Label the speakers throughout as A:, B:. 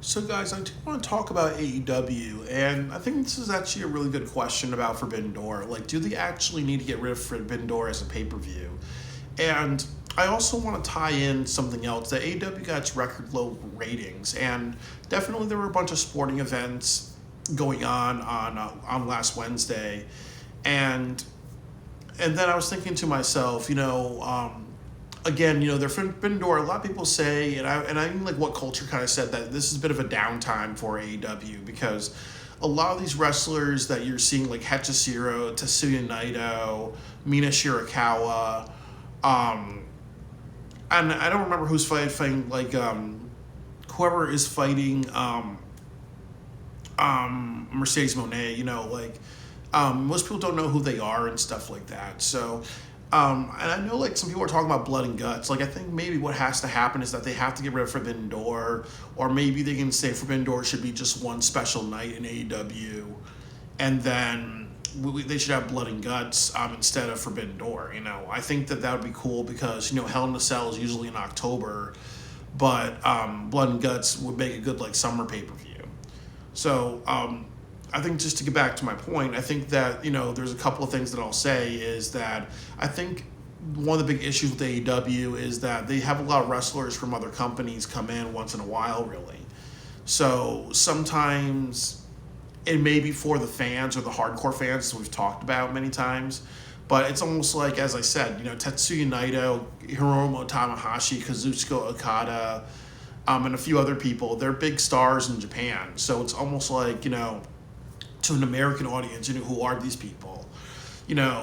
A: So, guys, I do want to talk about AEW, and I think this is actually a really good question about Forbidden Door. Like, do they actually need to get rid of Forbidden Door as a pay per view? And I also want to tie in something else that AEW got its record low ratings, and definitely there were a bunch of sporting events going on last Wednesday, and then I was thinking to myself, again, their Forbidden Door. A lot of people say, and I mean, like, what culture kind of said that this is a bit of a downtime for AEW because a lot of these wrestlers that you're seeing, like Hechicero, Tetsuya Naito, Mina Shirakawa, and I don't remember who's fighting, like, whoever is fighting, Mercedes Monet, most people don't know who they are and stuff like that. So, and I know, like, some people are talking about blood and guts. Like, I think maybe what has to happen is that they have to get rid of Forbidden Door, or maybe they can say Forbidden Door should be just one special night in AEW, and then they should have blood and guts instead of Forbidden Door. I think that would be cool because Hell in a Cell is usually in October, but blood and guts would make a good, like, summer pay per view. So, I think, just to get back to my point, I think that, there's a couple of things that I'll say is that I think one of the big issues with AEW is that they have a lot of wrestlers from other companies come in once in a while, really. So sometimes it may be for the fans or the hardcore fans, as we've talked about many times, but it's almost like, as I said, Tetsuya Naito, Hiromu Tanahashi, Kazuchika Okada, and a few other people, they're big stars in Japan. So it's almost like, to an American audience, who are these people?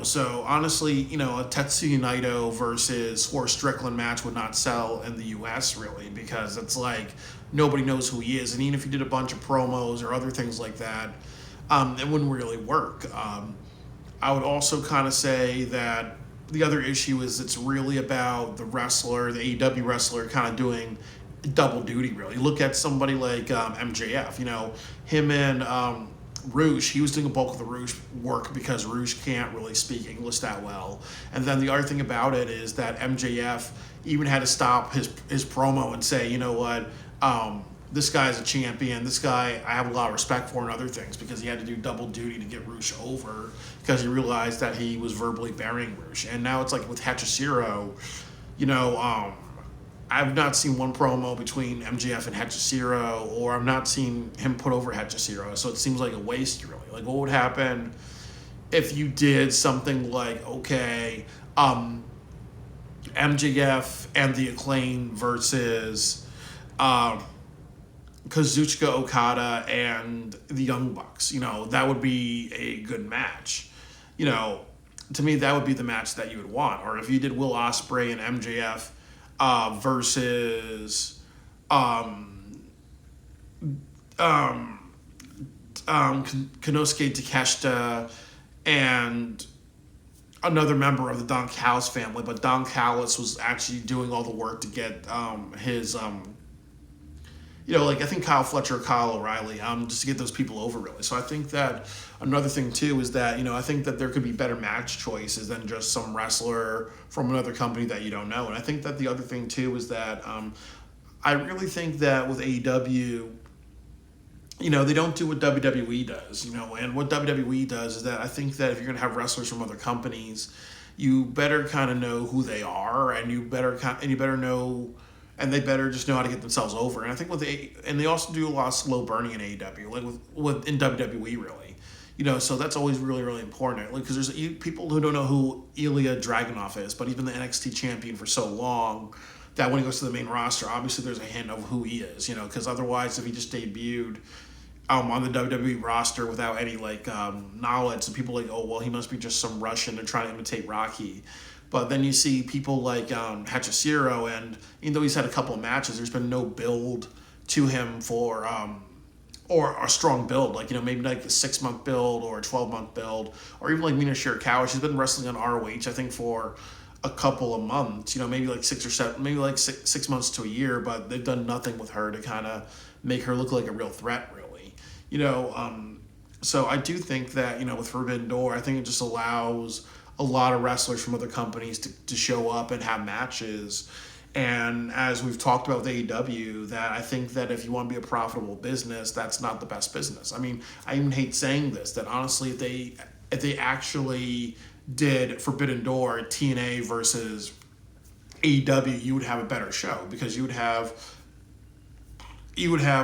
A: So honestly, a Tetsuya Naito versus Horace Strickland match would not sell in the U.S. really because it's like nobody knows who he is, and even if you did a bunch of promos or other things like that, it wouldn't really work. I would also kind of say that the other issue is it's really about the wrestler, the AEW wrestler, kind of doing double duty. Really, look at somebody like MJF. Him and Rouge, he was doing a bulk of the Rouge work because Rouge can't really speak English that well. And then the other thing about it is that MJF even had to stop his promo and say, this guy's a champion. This guy I have a lot of respect for and other things because he had to do double duty to get Rouge over because he realized that he was verbally burying Rouge. And now it's like with Hechicero, I've not seen one promo between MJF and Hechicero, or I've not seen him put over Hechicero, so it seems like a waste, really. Like, what would happen if you did something like, okay, MJF and the Acclaim versus Kazuchika Okada and the Young Bucks? That would be a good match. To me, that would be the match that you would want. Or if you did Will Ospreay and MJF versus Konosuke Takeshita and another member of the Don Callis family, but Don Callis was actually doing all the work to get his I think Kyle Fletcher or Kyle O'Reilly, just to get those people over, really. So I think that another thing, too, is that, I think that there could be better match choices than just some wrestler from another company that you don't know. And I think that the other thing, too, is that I really think that with AEW, they don't do what WWE does, and what WWE does is that I think that if you're going to have wrestlers from other companies, you better kind of know who they are, and you better know, and they better just know how to get themselves over. And I think and they also do a lot of slow burning in AEW, like with in WWE, really. So that's always really, really important. Like, because there's people who don't know who Ilya Dragunov is, but he's been the NXT champion for so long that when he goes to the main roster, obviously there's a hint of who he is. Because otherwise, if he just debuted on the WWE roster without any knowledge, and people are like, oh well, he must be just some Russian. They're trying to imitate Rocky. But then you see people like Hechicero, and even though he's had a couple of matches, there's been no build to him for or a strong build, maybe like a 6-month build or a 12-month build, or even like Mina Shirakawa. She's been wrestling on ROH, I think, for a couple of months, maybe like 6 or 7, maybe like 6 months to a year, but they've done nothing with her to kind of make her look like a real threat, really. So I do think that, with Forbidden Door, I think it just allows a lot of wrestlers from other companies to show up and have matches. And as we've talked about with AEW, that I think that if you want to be a profitable business, that's not the best business. I mean, I even hate saying this, that honestly, if they actually did Forbidden Door, TNA versus AEW, you would have a better show, because you would have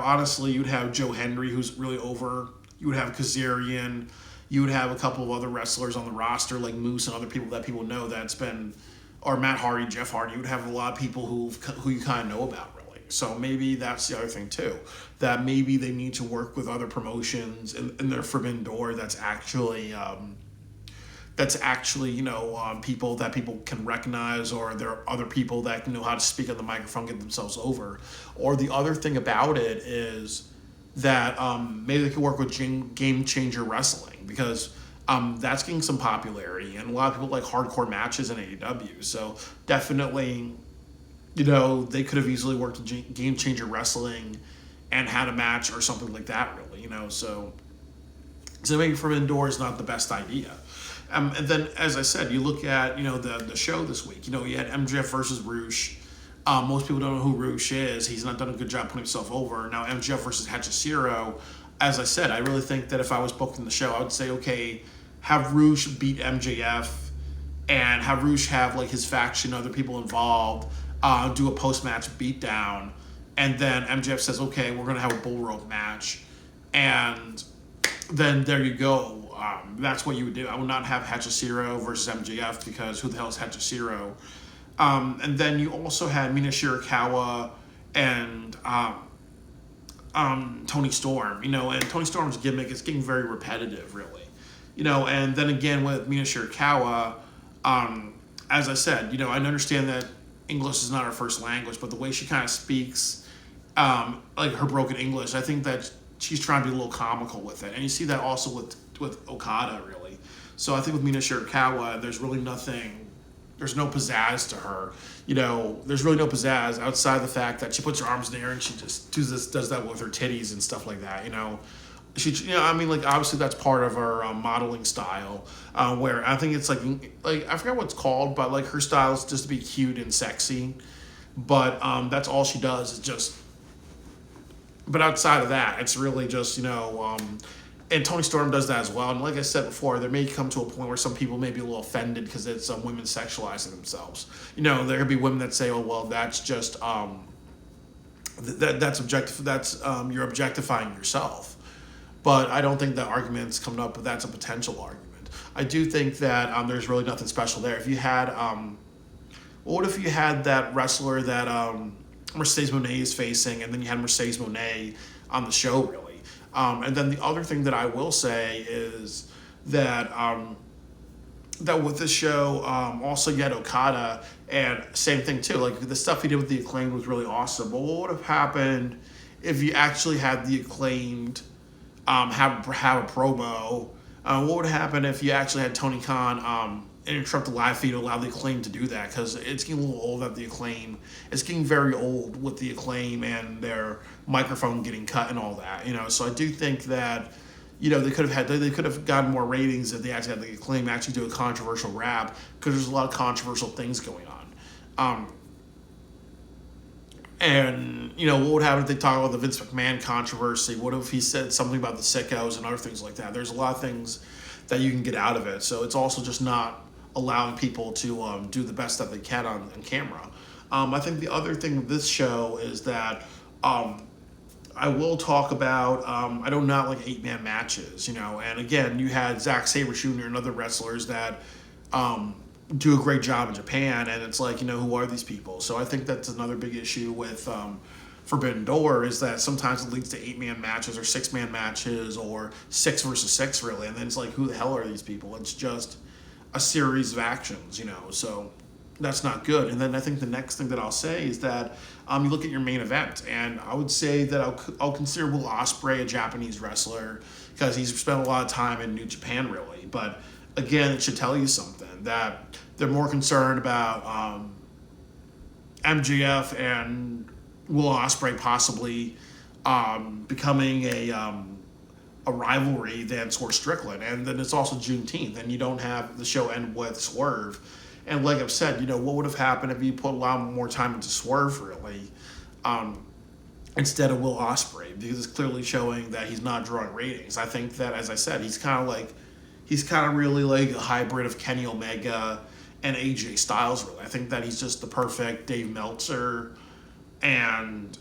A: honestly, you would have Joe Hendry, who's really over. You would have Kazarian. You would have a couple of other wrestlers on the roster like Moose and other people that people know that's been, or Matt Hardy, Jeff Hardy. You would have a lot of people who you kind of know about, really. So maybe that's the other thing too, that maybe they need to work with other promotions in their Forbidden Door that's actually people that people can recognize, or there are other people that can know how to speak on the microphone, get themselves over. Or the other thing about it is that maybe they could work with Game Changer Wrestling, because that's getting some popularity, and a lot of people like hardcore matches in AEW. So definitely, they could have easily worked with Game Changer Wrestling and had a match or something like that, really. So maybe Forbidden Door is not the best idea. And then, as I said, you look at the show this week. You had MJF versus Roosh. Most people don't know who Roosh is. He's not done a good job putting himself over. Now MJF versus Hachishiro. As I said, I really think that if I was booking the show, I would say, okay, have Roosh beat MJF, and have Roosh have like his faction, other people involved, do a post-match beatdown, and then MJF says, okay, we're gonna have a bull rope match, and then there you go. That's what you would do. I would not have Hachishiro versus MJF, because who the hell is Hachishiro? And then you also had Mina Shirakawa and Tony Storm. And Tony Storm's gimmick is getting very repetitive, really. And then again with Mina Shirakawa, as I said, I understand that English is not her first language, but the way she kind of speaks, like her broken English, I think that she's trying to be a little comical with it. And you see that also with Okada, really. So I think with Mina Shirakawa, there's really nothing, there's no pizzazz to her. There's really no pizzazz outside the fact that she puts her arms in the air and she just does that with her titties and stuff like that. Obviously that's part of her modeling style, where I think it's like I forget what it's called, but like her style is just to be cute and sexy. But that's all she does is just. But outside of that, it's really just and Tony Storm does that as well. And like I said before, there may come to a point where some people may be a little offended because it's women sexualizing themselves. There could be women that say, "Oh, well, that's just that's objective. That's you're objectifying yourself." But I don't think that argument's coming up. But that's a potential argument. I do think that there's really nothing special there. If you had, what if you had that wrestler that Mercedes Moné is facing, and then you had Mercedes Moné on the show, really. And then the other thing that I will say is that that with this show, also you had Okada, and same thing too. Like the stuff he did with the Acclaimed was really awesome. But what would have happened if you actually had the Acclaimed have a promo? What would happen if you actually had Tony Khan interrupt the live feed to allow the Acclaim to do that? Because it's getting a little old at the Acclaim. It's getting very old with the Acclaim and their microphone getting cut and all that. So I do think that they could have gotten more ratings if they actually had the Acclaim actually do a controversial rap, because there's a lot of controversial things going on. And what would happen if they talk about the Vince McMahon controversy? What if he said something about the sickos and other things like that? There's a lot of things that you can get out of it. So it's also just not allowing people to do the best that they can on camera. I think the other thing with this show is that I will talk about, I do not like 8-man matches, and again, you had Zack Sabre Jr. and other wrestlers that do a great job in Japan, and it's like, who are these people? So I think that's another big issue with Forbidden Door, is that sometimes it leads to 8-man matches or 6-man matches or 6 versus 6, really, and then it's like, who the hell are these people? It's just a series of actions, so that's not good. And then I think the next thing that I'll say is that you look at your main event, and I would say that I'll consider Will Ospreay a Japanese wrestler, because he's spent a lot of time in New Japan, really. But again, it should tell you something, that they're more concerned about MJF and Will Ospreay possibly becoming a rivalry than Swerve Strickland. And then it's also Juneteenth, and you don't have the show end with Swerve. And like I've said, what would have happened if you put a lot more time into Swerve, really, instead of Will Ospreay, because it's clearly showing that he's not drawing ratings. I think that, as I said, he's kind of really like a hybrid of Kenny Omega and AJ Styles, really. I think that he's just the perfect Dave Meltzer and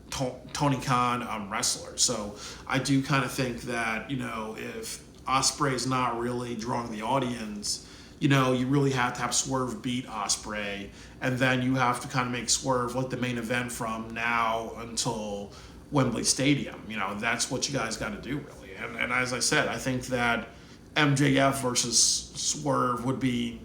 A: Tony Khan wrestler. So I do kind of think that, if Ospreay's not really drawing the audience, you really have to have Swerve beat Ospreay, and then you have to kind of make Swerve like the main event from now until Wembley Stadium. That's what you guys got to do, really. And as I said, I think that MJF versus Swerve would be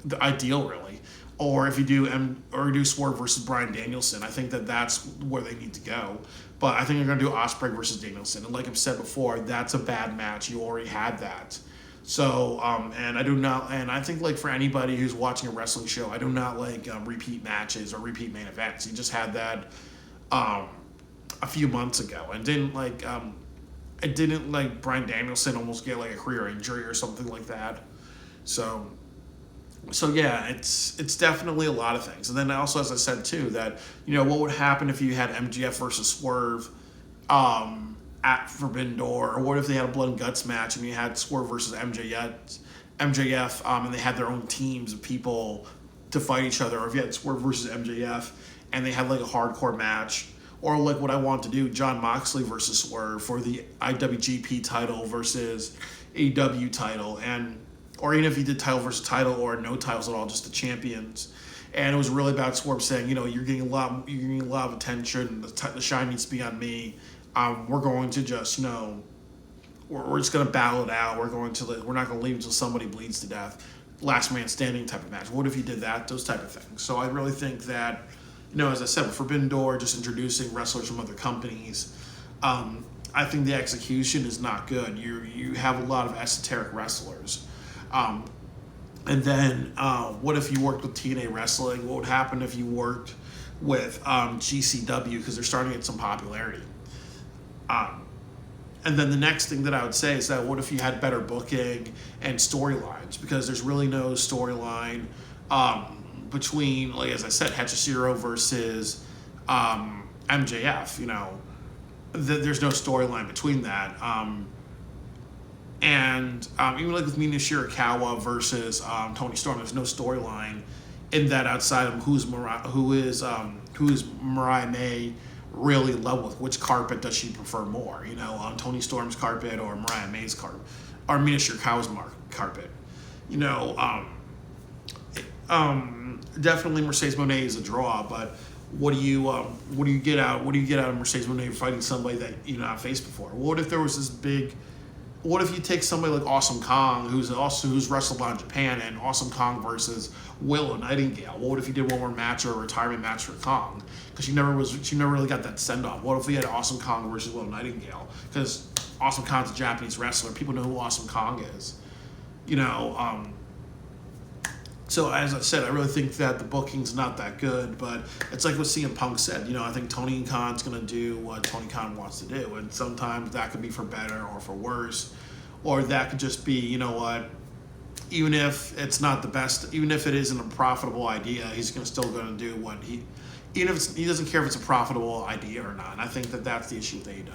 A: the ideal, really. Or if you do Swerve versus Bryan Danielson, I think that that's where they need to go. But I think they're going to do Ospreay versus Danielson. And like I've said before, that's a bad match. You already had that. So, and I think like for anybody who's watching a wrestling show, I do not like repeat matches or repeat main events. You just had that a few months ago, and didn't like Bryan Danielson almost get like a career injury or something like that. So yeah, it's definitely a lot of things. And then also, as I said too, that what would happen if you had MJF versus Swerve at Forbidden Door, or what if they had a blood and guts match and you had Swerve versus MJF, and they had their own teams of people to fight each other, or if you had Swerve versus MJF and they had like a hardcore match, or like what I want to do, Jon Moxley versus Swerve for the IWGP title versus AEW title, or even if you did title versus title or no titles at all, just the champions. And it was really about Swerve saying, you're getting a lot of attention. The shine needs to be on me. We're going to just, we're just going to battle it out. We're not going to leave until somebody bleeds to death. Last man standing type of match. What if you did that? Those type of things. So I really think that, as I said, with Forbidden Door, just introducing wrestlers from other companies, I think the execution is not good. You have a lot of esoteric wrestlers. And then what if you worked with TNA Wrestling? What would happen if you worked with GCW, because they're starting to get some popularity? And then the next thing that I would say is that what if you had better booking and storylines? Because there's really no storyline between, like as I said, Hechicero versus MJF. There's no storyline between that. And even like with Mina Shirakawa versus Tony Storm, there's no storyline in that outside of who is Mariah May really in love with. Which carpet does she prefer more? On Tony Storm's carpet or Mariah May's carpet, or Mina Shirakawa's carpet? Definitely Mercedes Moné is a draw, but what do you get out of Mercedes Moné fighting somebody that you've not faced before? What if there was this big? What if you take somebody like Awesome Kong, who's wrestled on Japan, and Awesome Kong versus Willow Nightingale? What if you did one more match or a retirement match for Kong? Because she never really got that send off. What if we had Awesome Kong versus Willow Nightingale? Because Awesome Kong's a Japanese wrestler. People know who Awesome Kong is. So as I said, I really think that the booking's not that good, but it's like what CM Punk said. I think Tony Khan's going to do what Tony Khan wants to do, and sometimes that could be for better or for worse, or that could just be, even if it's not the best, even if it isn't a profitable idea, he's still going to do what he doesn't care if it's a profitable idea or not. And I think that that's the issue with AEW.